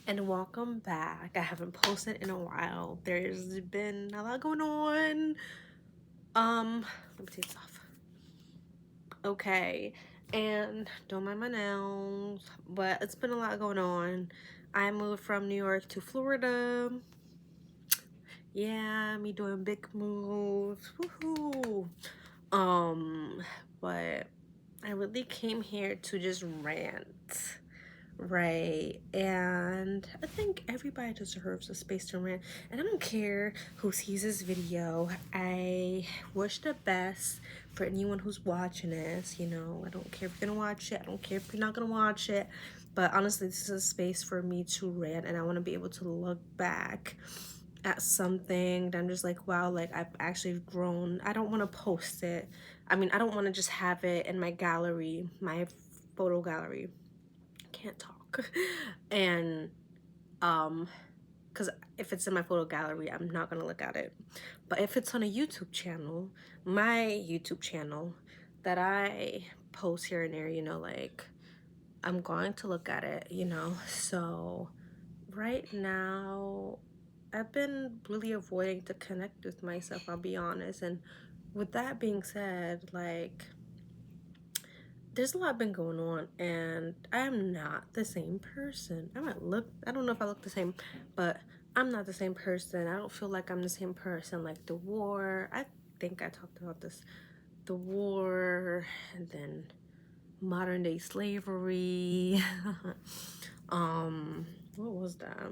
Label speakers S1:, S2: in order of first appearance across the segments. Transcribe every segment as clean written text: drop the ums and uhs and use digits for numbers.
S1: And welcome back. I haven't posted in a while. There's been a lot going on. Let me take this off. Okay, and don't mind my nails, but it's been a lot going on. I moved from New York to Florida. Yeah, me doing big moves. Woohoo! Um, but I really came here to just rant. Right, and I think everybody deserves a space to rant, and I don't care who sees this video. I wish the best for anyone who's watching this. I don't care if you're gonna watch it, I don't care if you're not gonna watch it, but honestly, this is a space for me to rant, and I want to be able to look back at something that I'm just like, wow, like I've actually grown. I don't want to post it. I mean, I don't want to just have it in my gallery, my photo gallery. Can't talk. And because if it's in my photo gallery, I'm not gonna look at it. But if it's on a YouTube channel, my YouTube channel, that I post here and there, like I'm going to look at it. So right now I've been really avoiding to connect with myself, I'll be honest. And with that being said, like, there's a lot been going on, and I am not the same person. I don't know if I look the same, but I'm not the same person. I don't feel like I'm the same person. Like the war, I think I talked about this. The war, and then modern day slavery. What was that?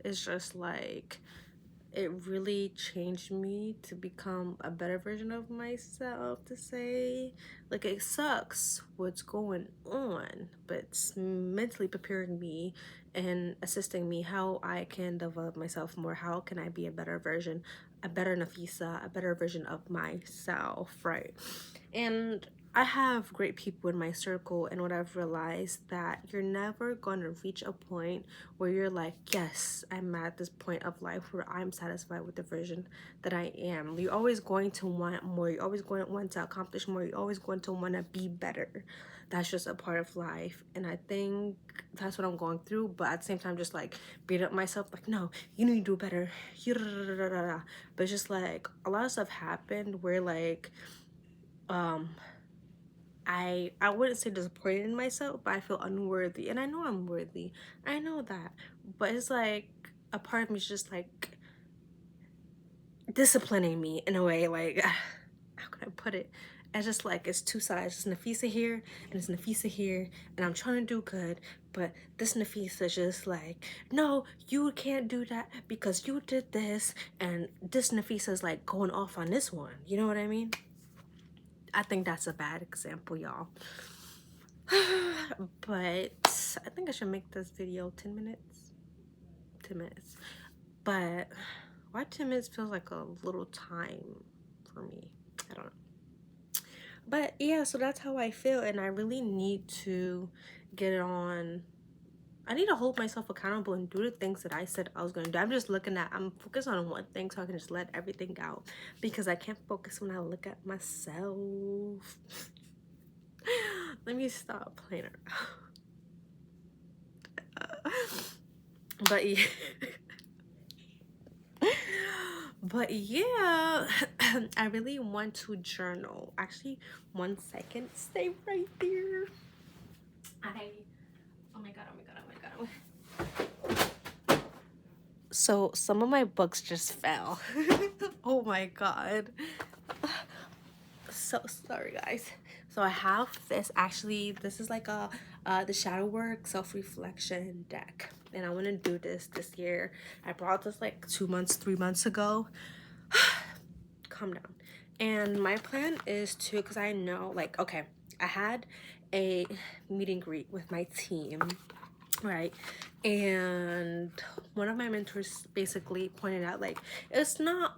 S1: It's just like, it really changed me to become a better version of myself, to say. Like, it sucks what's going on, but it's mentally preparing me and assisting me how I can develop myself more. How can I be a better version, a better Nafisa, a better version of myself, right? And I have great people in my circle, and what I've realized, that you're never going to reach a point where you're like, yes, I'm at this point of life where I'm satisfied with the version that I am. You're always going to want more. You're always going to want to accomplish more. You're always going to want to be better. That's just a part of life, and I think that's what I'm going through. But at the same time, just like beat up myself, like, no, you need to do better. But it's just like a lot of stuff happened where, like, I wouldn't say disappointed in myself, but I feel unworthy. And I know I'm worthy. I know that. But it's like a part of me is just like disciplining me in a way, like, how can I put it? It's just like, it's two sides. It's Nafisa here and it's Nafisa here, and I'm trying to do good, but this Nafisa is just like, no, you can't do that because you did this, and this Nafisa is like going off on this one. You know what I mean? I think that's a bad example, y'all. But I think I should make this video 10 minutes. 10 minutes. But why 10 minutes feels like a little time for me? I don't know. But yeah, so that's how I feel, and I really need to get it on. I need to hold myself accountable and do the things that I said I was going to do. I'm focused on one thing so I can just let everything out, because I can't focus when I look at myself. Let me stop playing around. But yeah. But yeah, I really want to journal. Actually, 1 second, stay right there. Oh my god, oh my god, oh my god, oh my god. So some of my books just fell. Oh my god. So sorry, guys. So I have this. Actually, this is like the shadow work self-reflection deck, and I want to do this year. I brought this like 2 months, 3 months ago. Calm down. And my plan is to, because I know, like, okay, I had a meet and greet with my team, right? And one of my mentors basically pointed out, like, it's not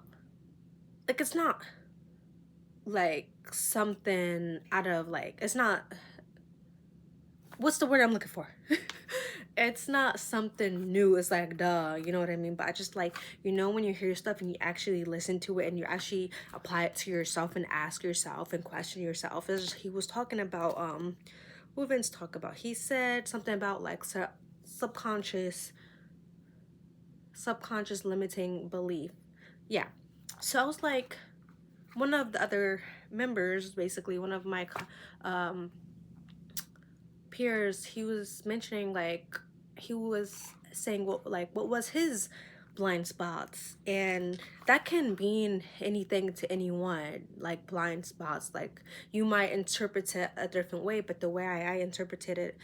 S1: like something out of, like, it's not, what's the word I'm looking for? It's not something new. It's like, duh, you know what I mean? But I just, like, when you hear stuff and you actually listen to it and you actually apply it to yourself and ask yourself and question yourself. He was talking about, what Vince talk about? He said something about, like, subconscious subconscious limiting belief. Yeah. So I was like, one of the other members, basically one of my um, peers, he was mentioning like, he was saying what was his blind spots, and that can mean anything to anyone. Like blind spots, like you might interpret it a different way, but the way I interpreted it,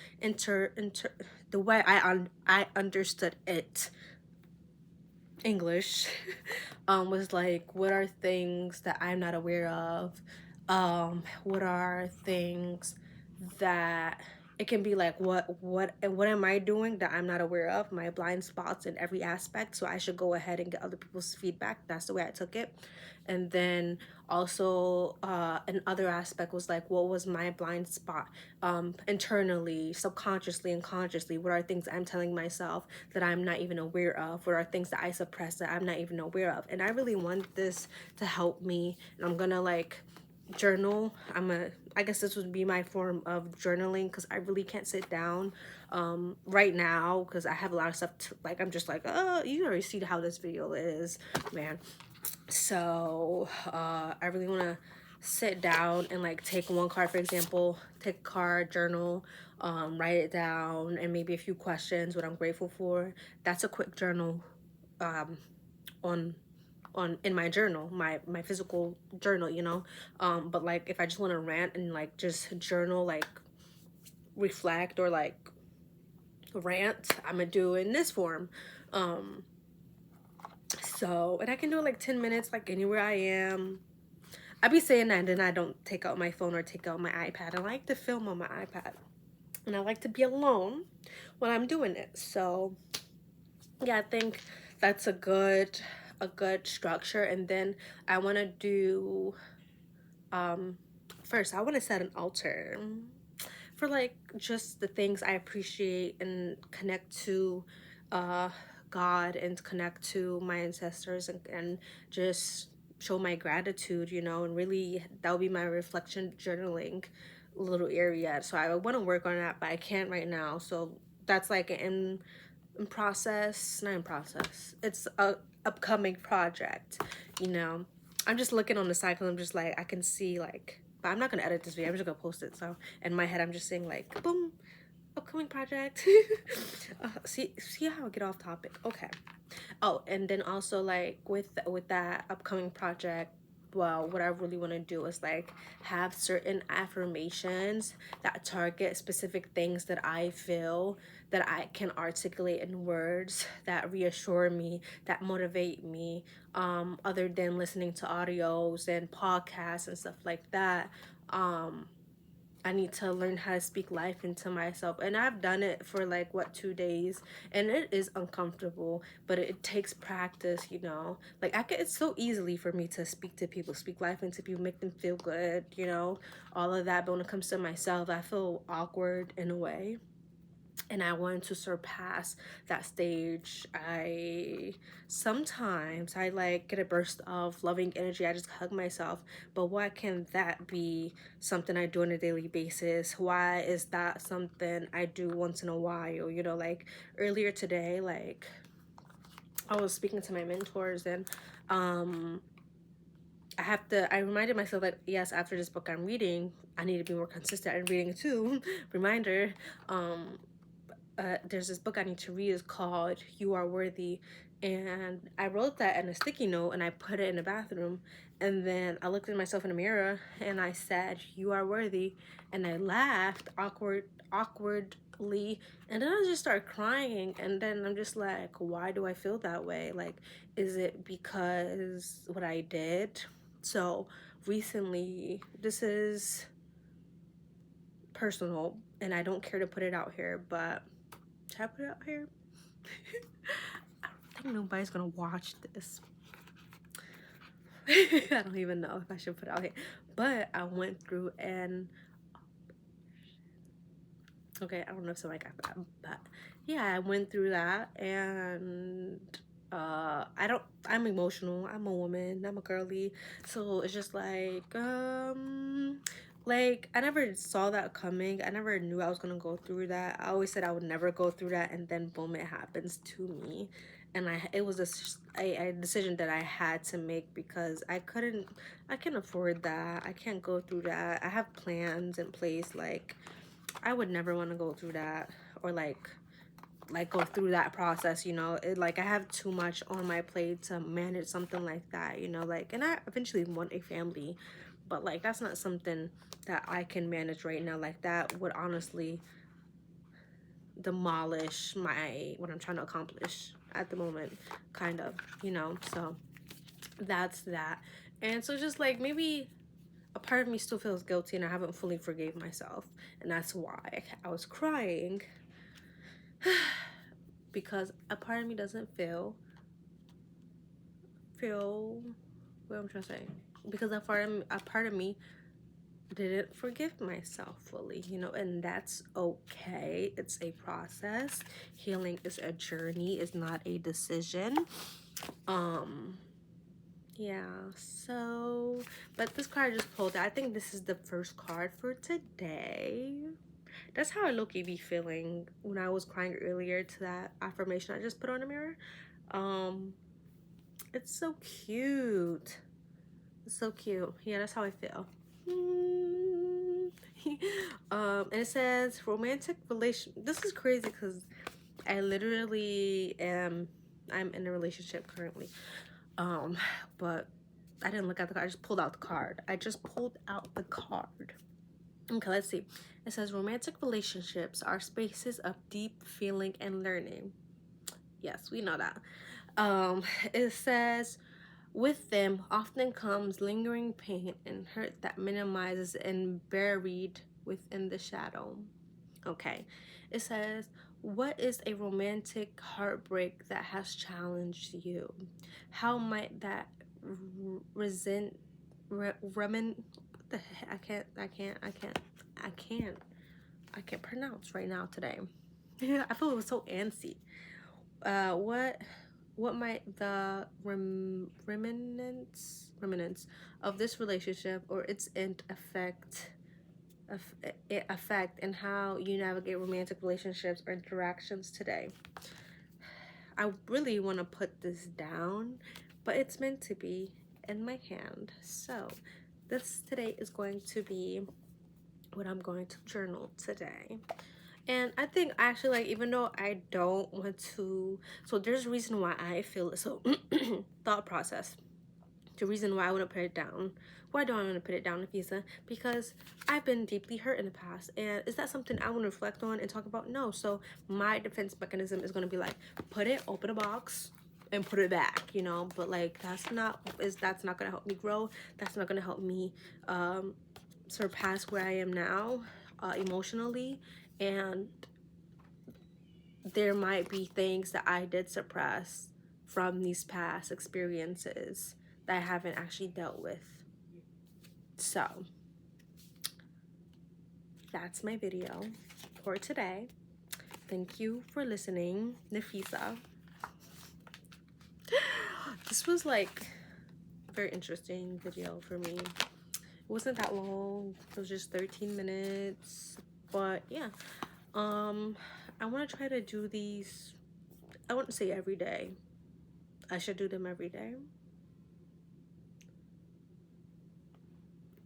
S1: the way I understood it, English, was like, what are things that I'm not aware of? What are things that it can be like, what am I doing that I'm not aware of? My blind spots in every aspect. So I should go ahead and get other people's feedback. That's the way I took it. And then also another aspect was like, what was my blind spot internally, subconsciously, and consciously? What are things I'm telling myself that I'm not even aware of? What are things that I suppress that I'm not even aware of? And I really want this to help me, and I'm gonna like journal. I guess this would be my form of journaling, because I really can't sit down right now, because I have a lot of stuff to, like, I'm just like, oh, you already see how this video is, man. So I really want to sit down and like take one card, for example, take a card, journal, write it down, and maybe a few questions, what I'm grateful for. That's a quick journal on in my journal, my physical journal, you know. But like if I just want to rant and like just journal, like reflect or like rant, I'm gonna do it in this form. So, and I can do it like 10 minutes, like anywhere I am. I be saying that, and then I don't take out my phone or take out my iPad. I like to film on my iPad, and I like to be alone when I'm doing it. So yeah, I think that's a good structure. And then I want to do first I want to set an altar for like just the things I appreciate, and connect to God, and connect to my ancestors, and just show my gratitude, you know. And really that would be my reflection journaling little area. So I want to work on that, but I can't right now. So that's like in process, not in process, it's a upcoming project, you know. I'm just looking on the side because I'm just like, I can see like, but I'm not gonna edit this video, I'm just gonna post it. So in my head I'm just saying like, boom, upcoming project. See how I get off topic. Okay. Oh, and then also like with that upcoming project, well, what I really want to do is like have certain affirmations that target specific things that I feel that I can articulate in words that reassure me, that motivate me, other than listening to audios and podcasts and stuff like that. I need to learn how to speak life into myself. And I've done it for like, what, 2 days. And it is uncomfortable, but it takes practice, you know. Like it's so easily for me to speak to people, speak life into people, make them feel good, you know, all of that. But when it comes to myself, I feel awkward in a way, and I wanted to surpass that stage. I sometimes I like get a burst of loving energy. I just hug myself. But why can't that be something I do on a daily basis? Why is that something I do once in a while? You know, like earlier today, like I was speaking to my mentors, and I reminded myself that yes, after this book I'm reading, I need to be more consistent in reading it too. Reminder, there's this book I need to read. Is called You Are Worthy, and I wrote that in a sticky note and I put it in the bathroom, and then I looked at myself in the mirror and I said, you are worthy, and I laughed awkwardly, and then I just started crying. And then I'm just like, why do I feel that way? Like, is it because what I did? So recently, this is personal and I don't care to put it out here, but should I put it out here? I don't think nobody's gonna watch this. I don't even know if I should put it out here. But I went through and okay, I don't know if somebody got that, but yeah, I went through that. And I'm emotional. I'm a woman, I'm a girly, so it's just like Like, I never saw that coming. I never knew I was gonna go through that. I always said I would never go through that, and then boom, it happens to me. And it was a decision that I had to make because I can't afford that. I can't go through that. I have plans in place. Like, I would never want to go through that, or like go through that process, you know. Like, I have too much on my plate to manage something like that, you know. Like, and I eventually want a family, but like that's not something that I can manage right now. Like, that would honestly demolish my what I'm trying to accomplish at the moment, kind of, you know. So that's that. And so just like maybe a part of me still feels guilty and I haven't fully forgave myself, and that's why I was crying. Because a part of me doesn't feel what I'm trying to say, because a part of me didn't forgive myself fully, you know. And that's okay. It's a process. Healing is a journey, it's not a decision. Yeah, so but this card I just pulled, I think this is the first card for today. That's how I low-key be feeling when I was crying earlier to that affirmation I just put on the mirror. um it's so cute. It's so cute. Yeah, that's how I feel. And it says romantic relation. This is crazy because I literally I'm in a relationship currently. But I didn't look at the card. I just pulled out the card. Okay, let's see. It says romantic relationships are spaces of deep feeling and learning. Yes, we know that. It says with them often comes lingering pain and hurt that minimizes and buried within the shadow. Okay. It says, what is a romantic heartbreak that has challenged you? How might that resent, remin, what the heck? I can't pronounce right now today. I feel it was so antsy. What might the remnants of this relationship or its end affect and how you navigate romantic relationships or interactions today? I really want to put this down, but it's meant to be in my hand. So this today is going to be what I'm going to journal today. And I think actually, like, even though I don't want to, so there's a reason why I feel it. So thought process, the reason why I want to put it down. Why do I want to put it down, Nafisa? Because I've been deeply hurt in the past. And is that something I want to reflect on and talk about? No. So my defense mechanism is going to be like, put it, open a box, and put it back, you know. But like, that's not going to help me grow. That's not going to help me surpass where I am now emotionally. And there might be things that I did suppress from these past experiences that I haven't actually dealt with. So that's my video for today. Thank you for listening, Nafisa. This was like a very interesting video for me. It wasn't that long. It was just 13 minutes. But yeah, I want to try to do these, I wouldn't say every day. I should do them every day.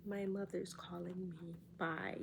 S1: My mother's calling me. Bye.